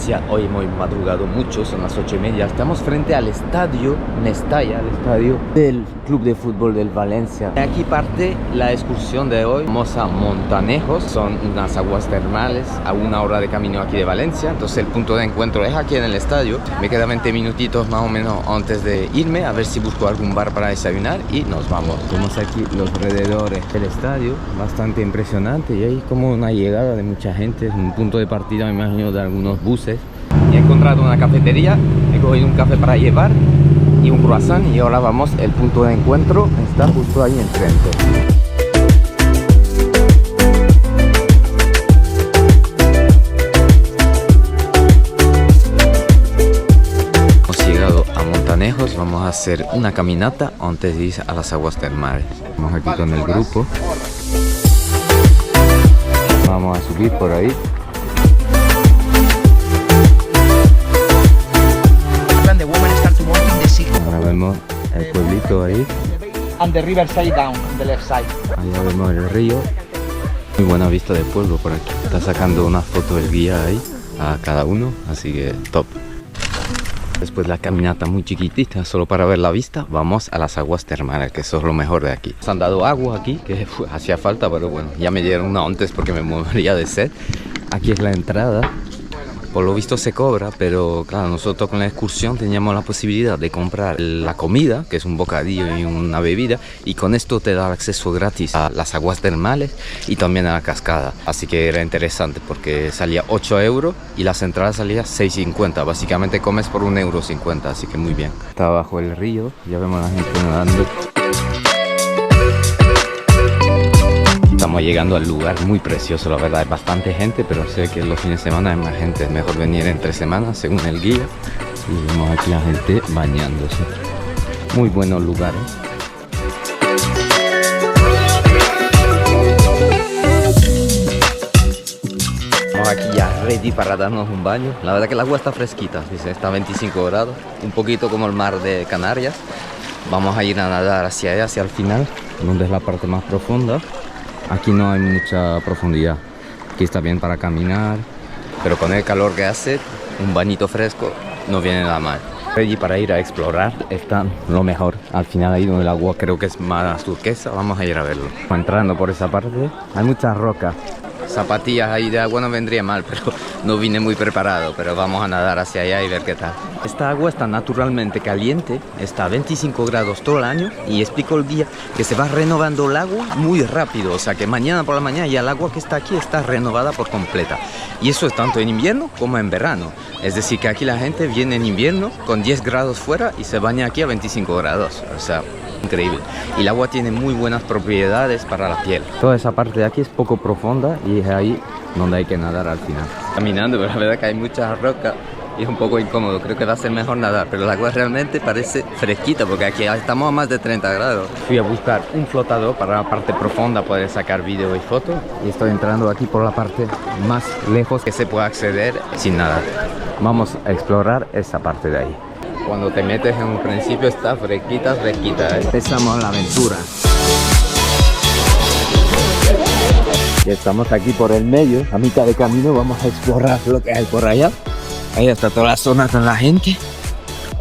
Valencia. Hoy hemos madrugado mucho, son las 8:30. Estamos frente al estadio Mestalla, el estadio del Club de Fútbol del Valencia. Aquí parte la excursión de hoy. Vamos a Montanejos, son unas aguas termales a 1 hora de camino aquí de Valencia. Entonces el punto de encuentro es aquí en el estadio. Me quedan 20 minutitos más o menos antes de irme, a ver si busco algún bar para desayunar y nos vamos. Vemos aquí los alrededores del estadio, bastante impresionante, y hay como una llegada de mucha gente. Es un punto de partida, me imagino, de algunos buses. Y he encontrado una cafetería, he cogido un café para llevar y un croissant, y ahora vamos, el punto de encuentro está justo ahí enfrente. Vamos a hacer una caminata antes de ir a las aguas termales. Vamos aquí con el grupo. Vamos a subir por ahí. Ahora vemos el pueblito ahí. And the riverside down, the left side. Allá vemos el río. Muy buena vista del pueblo por aquí. Está sacando una foto del guía ahí a cada uno, así que top. Después de la caminata muy chiquitita, solo para ver la vista, vamos a las aguas termales, que eso es lo mejor de aquí. Nos han dado agua aquí, que hacía falta, pero bueno, ya me dieron una antes porque me moría de sed. Aquí es la entrada. Por lo visto se cobra, pero claro, nosotros con la excursión teníamos la posibilidad de comprar la comida, que es un bocadillo y una bebida, y con esto te da acceso gratis a las aguas termales y también a la cascada. Así que era interesante porque salía 8 euros y las entradas salían 6,50. Básicamente comes por 1,50 €, así que muy bien. Está abajo el río, ya vemos a la gente nadando. Estamos llegando al lugar muy precioso, la verdad. Hay bastante gente, pero sé que los fines de semana hay más gente. Es mejor venir entre semanas, según el guía. Y vemos aquí a la gente bañándose. Muy buenos lugares. Estamos aquí ya ready para darnos un baño. La verdad que el agua está fresquita, dice, está a 25 grados. Un poquito como el mar de Canarias. Vamos a ir a nadar hacia allá, hacia el final, donde es la parte más profunda. Aquí no hay mucha profundidad, aquí está bien para caminar, pero con el calor que hace, un bañito fresco no viene nada mal. Ready para ir a explorar, está lo mejor. Al final ahí donde el agua creo que es más turquesa, vamos a ir a verlo. Entrando por esa parte, hay muchas rocas. Zapatillas ahí de agua no vendría mal, pero no vine muy preparado, pero vamos a nadar hacia allá y ver qué tal. Esta agua está naturalmente caliente, está a 25 grados todo el año, y explico el guía que se va renovando el agua muy rápido, o sea que mañana por la mañana ya el agua que está aquí está renovada por completa. Y eso es tanto en invierno como en verano, es decir que aquí la gente viene en invierno con 10 grados fuera y se baña aquí a 25 grados, o sea, increíble. Y el agua tiene muy buenas propiedades para la piel. Toda esa parte de aquí es poco profunda y es ahí donde hay que nadar al final. Caminando, pero la verdad que hay muchas rocas y es un poco incómodo. Creo que va a ser mejor nadar, pero el agua realmente parece fresquita porque aquí estamos a más de 30 grados. Fui a buscar un flotador para la parte profunda, poder sacar vídeo y fotos, y estoy entrando aquí por la parte más lejos que se pueda acceder sin nadar. Vamos a explorar esa parte de ahí. Cuando te metes en un principio está fresquita, fresquita. Empezamos la aventura. Ya estamos aquí por el medio, a mitad de camino. Vamos a explorar lo que hay por allá. Ahí está toda la zona con la gente.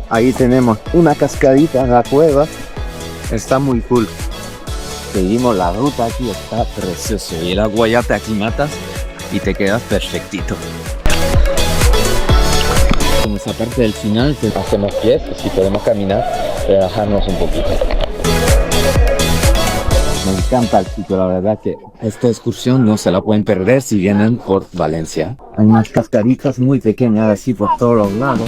Ahí tenemos una cascadita en la cueva. Está muy cool. Seguimos la ruta aquí, está precioso. Y el agua ya te aclimatas y te quedas perfectito. En esa parte del final hacemos pies, si podemos caminar, relajarnos un poquito. Me encanta el sitio, la verdad que esta excursión no se la pueden perder si vienen por Valencia. Hay unas cascaditas muy pequeñas así por todos los lados.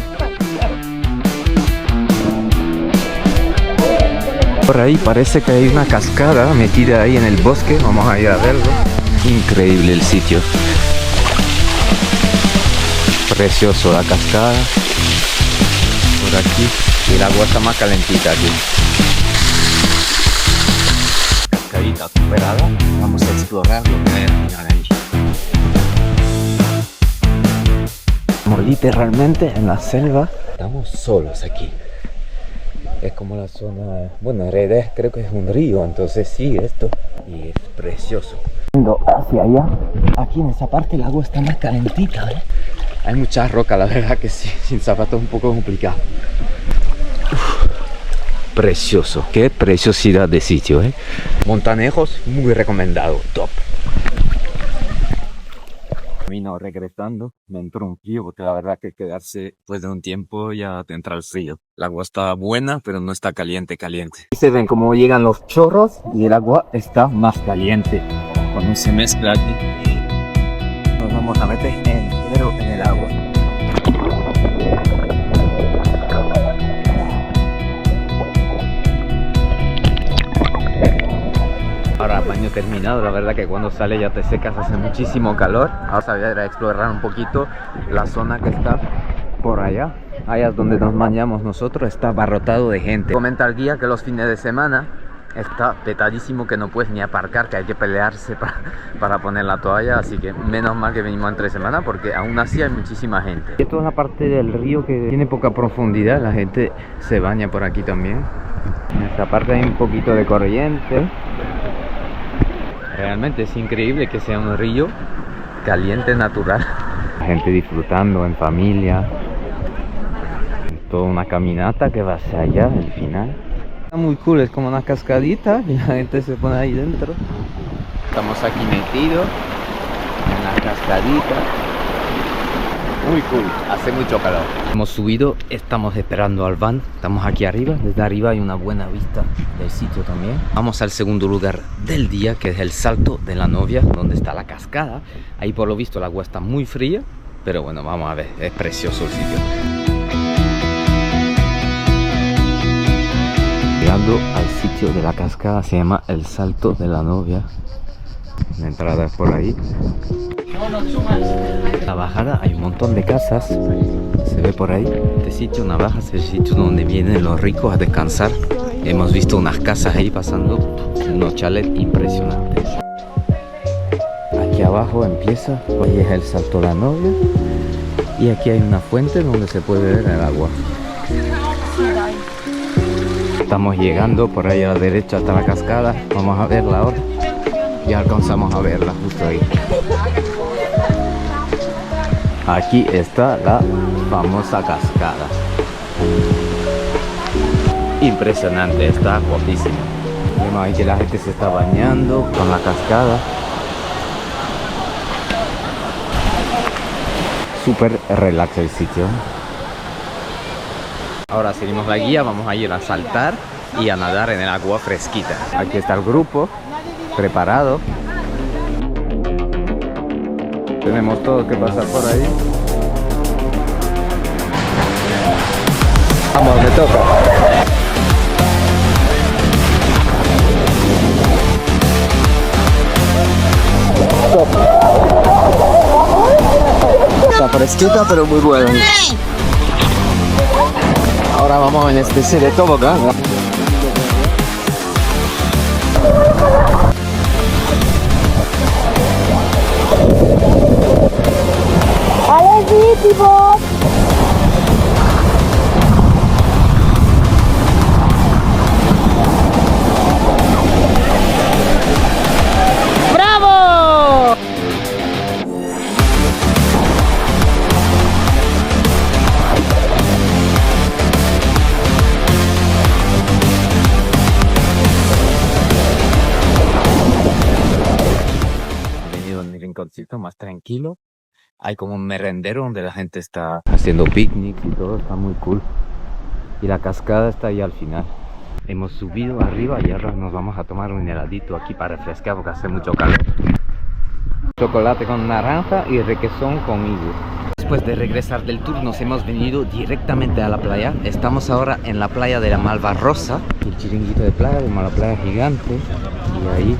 Por ahí parece que hay una cascada metida ahí en el bosque, vamos a ir a verlo. Increíble el sitio. Precioso la cascada por aquí, y el agua está más calentita aquí. Cascadita superada, vamos a explorar lo que hay al final ahí. Estamos literalmente en la selva, estamos solos aquí. Es como la zona, bueno, en realidad creo que es un río, entonces sí, esto, y es precioso. Hacia allá, aquí en esa parte el agua está más calentita, ¿eh? Hay muchas rocas, la verdad que sí, sin zapatos es un poco complicado. Precioso, qué preciosidad de sitio, ¿eh? Montanejos, muy recomendado, top. Camino regresando, me entró un frío porque la verdad que quedarse después de un tiempo ya te entra el frío. El agua está buena, pero no está caliente. Y se ven cómo llegan los chorros y el agua está más caliente. Cuando se mezcla aquí, nos vamos a meter entero en el agua. Ahora baño terminado, la verdad que cuando sale ya te secas, hace muchísimo calor. Ahora voy a ir a explorar un poquito la zona que está por allá. Allá es donde nos bañamos nosotros, está abarrotado de gente. Comenta el guía que los fines de semana está petadísimo, que no puedes ni aparcar, que hay que pelearse para poner la toalla, así que menos mal que venimos entre semana porque aún así hay muchísima gente. Esto es una parte del río que tiene poca profundidad, la gente se baña por aquí también. En esta parte hay un poquito de corriente. Realmente es increíble que sea un río caliente, natural. La gente disfrutando en familia. Es toda una caminata que va hacia allá, al final. Está muy cool, es como una cascadita y la gente se pone ahí dentro. Estamos aquí metidos en la cascadita. Muy cool, hace mucho calor. Hemos subido, estamos esperando al van. Estamos aquí arriba, desde arriba hay una buena vista del sitio también. Vamos al segundo lugar del día, que es el Salto de la Novia, donde está la cascada. Ahí por lo visto el agua está muy fría, pero bueno, vamos a ver, es precioso el sitio. Llegando al sitio de la cascada, se llama el Salto de la Novia. La entrada es por ahí. La bajada hay un montón de casas, se ve por ahí. Este sitio, una baja, es el sitio donde vienen los ricos a descansar. Hemos visto unas casas ahí pasando, unos chalets impresionantes. Aquí abajo empieza, ahí es el Salto de la Novia. Y aquí hay una fuente donde se puede ver el agua. Estamos llegando, por ahí a la derecha está la cascada, vamos a verla ahora. Ya alcanzamos a verla justo ahí. Aquí está la famosa cascada. Impresionante, está guapísimo. Vemos ahí que la gente se está bañando con la cascada. Súper relax el sitio. Ahora seguimos la guía, vamos a ir a saltar y a nadar en el agua fresquita. Aquí está el grupo preparado. Tenemos todo que pasar por ahí. Vamos, me toca. Está fresquita pero muy buena. Ahora vamos en una especie de tobogán. ¡Bravo! He venido en mi rinconcito más tranquilo. Hay como un merendero donde la gente está haciendo picnics y todo, está muy cool. Y la cascada está ahí al final. Hemos subido arriba y ahora nos vamos a tomar un heladito aquí para refrescar porque hace mucho calor. Chocolate con naranja y requesón con higo. Después de regresar del tour nos hemos venido directamente a la playa. Estamos ahora en la playa de la Malvarrosa. El chiringuito de playa, una playa gigante. Y ahí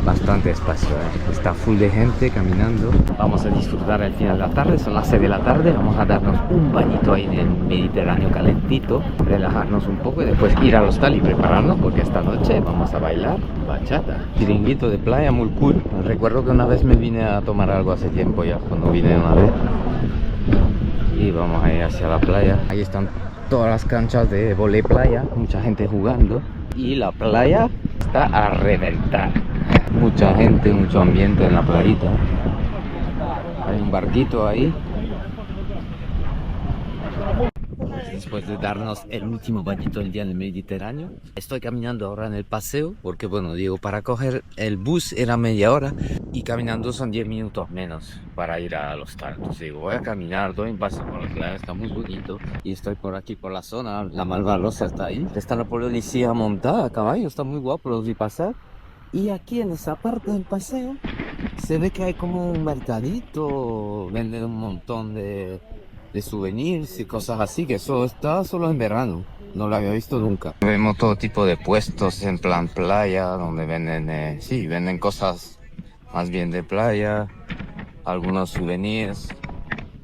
bastante espacio, está full de gente caminando. Vamos a disfrutar el final de la tarde, son las 6 de la tarde. Vamos a darnos un bañito ahí en el Mediterráneo calentito, relajarnos un poco y después ir al hostal y prepararnos porque esta noche vamos a bailar bachata. Chiringuito de playa muy cool. Recuerdo que una vez me vine a tomar algo hace tiempo ya, cuando vine una vez. Y vamos a ir hacia la playa. Ahí están todas las canchas de vóley playa, mucha gente jugando. Y la playa está a reventar. Mucha gente, mucho ambiente en la playita. Hay un barquito ahí después de darnos el último bañito del día en el Mediterráneo. Estoy caminando ahora en el paseo porque, bueno, digo, para coger el bus era media hora y caminando son 10 minutos menos para ir a los Tartus. Digo, voy a caminar, doy un paseo por la playa, está muy bonito. Y estoy por aquí, por la zona, la Malvarrosa está ahí. Está la policía montada a caballo, está muy guapo, los vi pasar. Y aquí en esa parte del paseo se ve que hay como un mercadito, venden un montón de souvenirs y cosas así, que eso está solo en verano, no lo había visto nunca. Vemos todo tipo de puestos en plan playa, donde venden, sí, venden cosas más bien de playa, algunos souvenirs,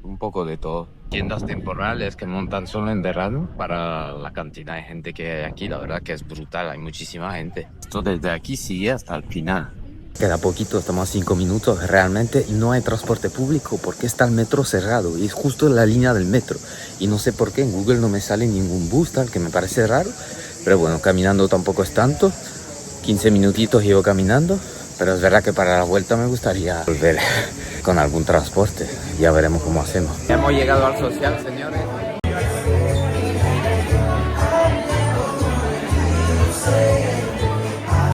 un poco de todo. Tiendas temporales que montan solo en verano para la cantidad de gente que hay aquí, la verdad que es brutal, hay muchísima gente. Esto desde aquí sigue hasta el final. Queda poquito, estamos a 5 minutos, realmente no hay transporte público porque está el metro cerrado y es justo en la línea del metro. Y no sé por qué en Google no me sale ningún bus tal, que me parece raro, pero bueno, caminando tampoco es tanto, 15 minutitos llevo caminando. Pero es verdad que para la vuelta me gustaría volver con algún transporte. Ya veremos cómo hacemos. Hemos llegado al social, señores.